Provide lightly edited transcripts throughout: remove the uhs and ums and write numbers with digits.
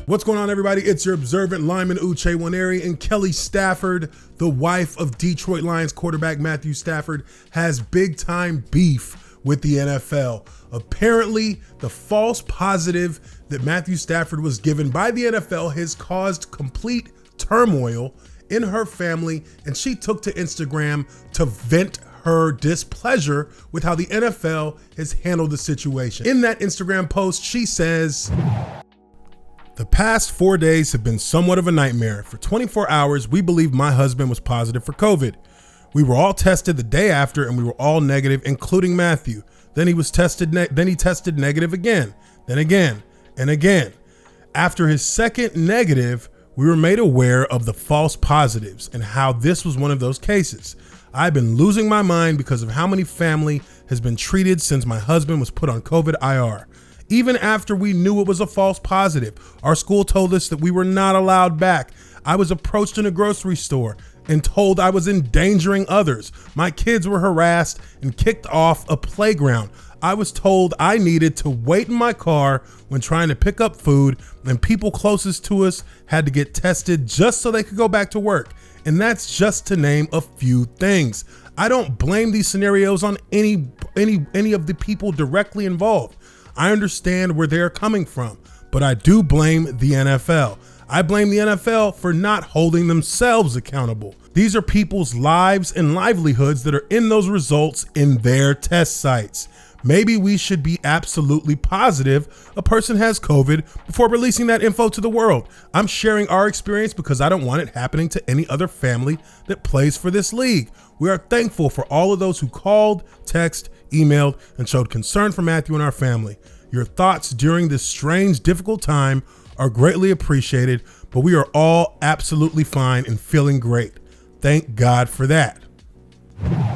What's going on, everybody? It's your observant lineman Uche Nwaneri, and Kelly Stafford, the wife of Detroit Lions quarterback Matthew Stafford, has big time beef with the NFL. Apparently, the false positive that Matthew Stafford was given by the NFL has caused complete turmoil in her family, and she took to Instagram to vent her displeasure with how the NFL has handled the situation. In that Instagram post, she says, "The past 4 days have been somewhat of a nightmare. For 24 hours, we believe my husband was positive for COVID. We were all tested the day after, and we were all negative, including Matthew. Then he tested negative again, then again, and again. After his second negative, we were made aware of the false positives and how this was one of those cases. I've been losing my mind because of how many family has been treated since my husband was put on COVID IR. Even after we knew it was a false positive, our school told us that we were not allowed back. I was approached in a grocery store and told I was endangering others. My kids were harassed and kicked off a playground. I was told I needed to wait in my car when trying to pick up food, and people closest to us had to get tested just so they could go back to work. And that's just to name a few things. I don't blame these scenarios on any of the people directly involved. I understand where they're coming from, but I do blame the NFL. I blame the NFL for not holding themselves accountable. These are people's lives and livelihoods that are in those results in their test sites. Maybe we should be absolutely positive a person has COVID before releasing that info to the world. I'm sharing our experience because I don't want it happening to any other family that plays for this league. We are thankful for all of those who called, texted, emailed, and showed concern for Matthew and our family. Your thoughts during this strange, difficult time are greatly appreciated, but we are all absolutely fine and feeling great. Thank God for that."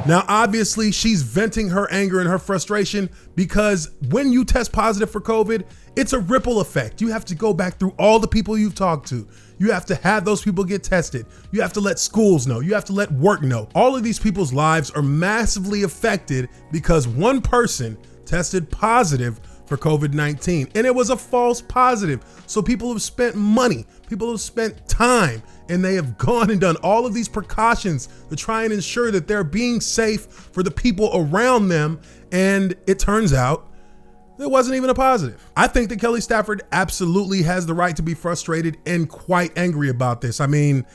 Now, obviously, she's venting her anger and her frustration because when you test positive for COVID, it's a ripple effect. You have to go back through all the people you've talked to. You have to have those people get tested. You have to let schools know. You have to let work know. All of these people's lives are massively affected because one person tested positive for COVID-19, and it was a false positive. So people have spent money, people have spent time, and they have gone and done all of these precautions to try and ensure that they're being safe for the people around them. And it turns out it wasn't even a positive. I think that Kelly Stafford absolutely has the right to be frustrated and quite angry about this. I mean,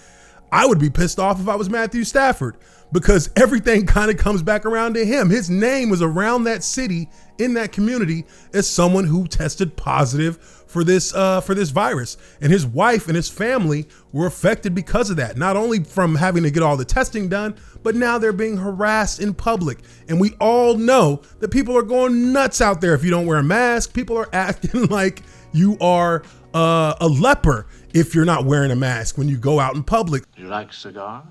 I would be pissed off if I was Matthew Stafford because everything kind of comes back around to him. His name was around that city, in that community, as someone who tested positive for this virus. And his wife and his family were affected because of that. Not only from having to get all the testing done, but now they're being harassed in public. And we all know that people are going nuts out there if you don't wear a mask. People are acting like you are a leper if you're not wearing a mask when you go out in public. Do you like cigars?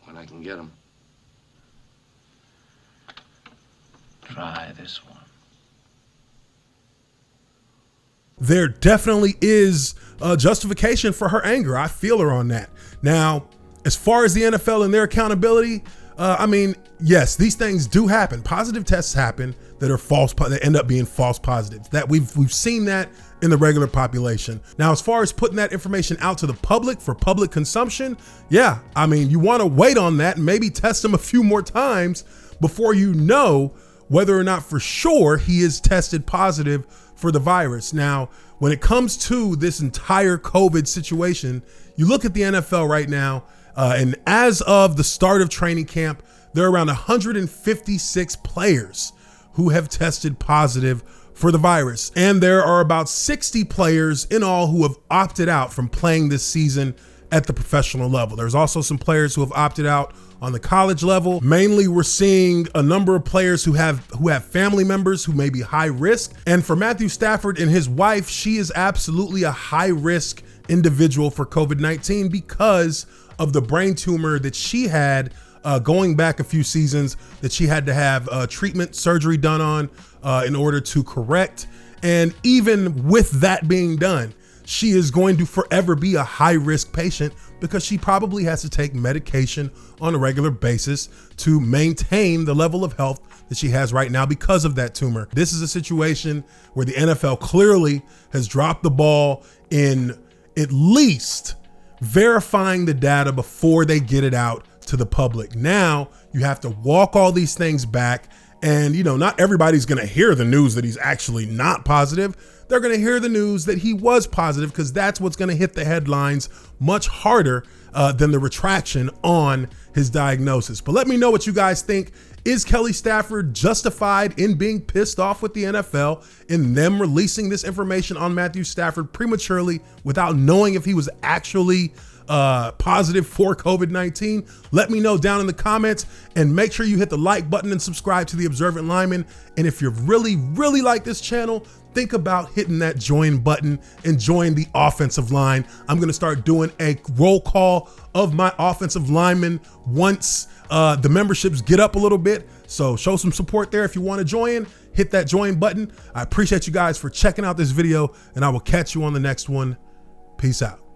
When I can get them. Try this one. There definitely is a justification for her anger. I feel her on that. Now, as far as the NFL and their accountability, I mean, yes, these things do happen. Positive tests happen that are false, that end up being false positives. That we've seen that in the regular population. Now, as far as putting that information out to the public for public consumption, yeah, I mean, you want to wait on that and maybe test him a few more times before you know whether or not for sure he is tested positive for the virus. Now, when it comes to this entire COVID situation, you look at the NFL right now, and as of the start of training camp, there are around 156 players who have tested positive for the virus. And there are about 60 players in all who have opted out from playing this season at the professional level. There's also some players who have opted out on the college level. Mainly, we're seeing a number of players who have family members who may be high risk. And for Matthew Stafford and his wife, she is absolutely a high risk individual for COVID-19 because of the brain tumor that she had going back a few seasons that she had to have treatment surgery done on in order to correct. And even with that being done, she is going to forever be a high risk patient because she probably has to take medication on a regular basis to maintain the level of health that she has right now because of that tumor. This is a situation where the NFL clearly has dropped the ball in at least verifying the data before they get it out to the public. Now you have to walk all these things back, and not everybody's going to hear the news that he's actually not positive. They're going to hear the news that he was positive, because that's what's going to hit the headlines much harder than the retraction on his diagnosis. But let me know what you guys think. Is Kelly Stafford justified in being pissed off with the NFL in them releasing this information on Matthew Stafford prematurely without knowing if he was actually positive for COVID-19? Let me know down in the comments, and make sure you hit the like button and subscribe to The Observant Lineman. And if you really like this channel, think about hitting that join button and join the offensive line. I'm going to start doing a roll call of my offensive linemen once the memberships get up a little bit. So show some support there if you want to join. Hit that join button. I appreciate you guys for checking out this video, and I will catch you on the next one. Peace out.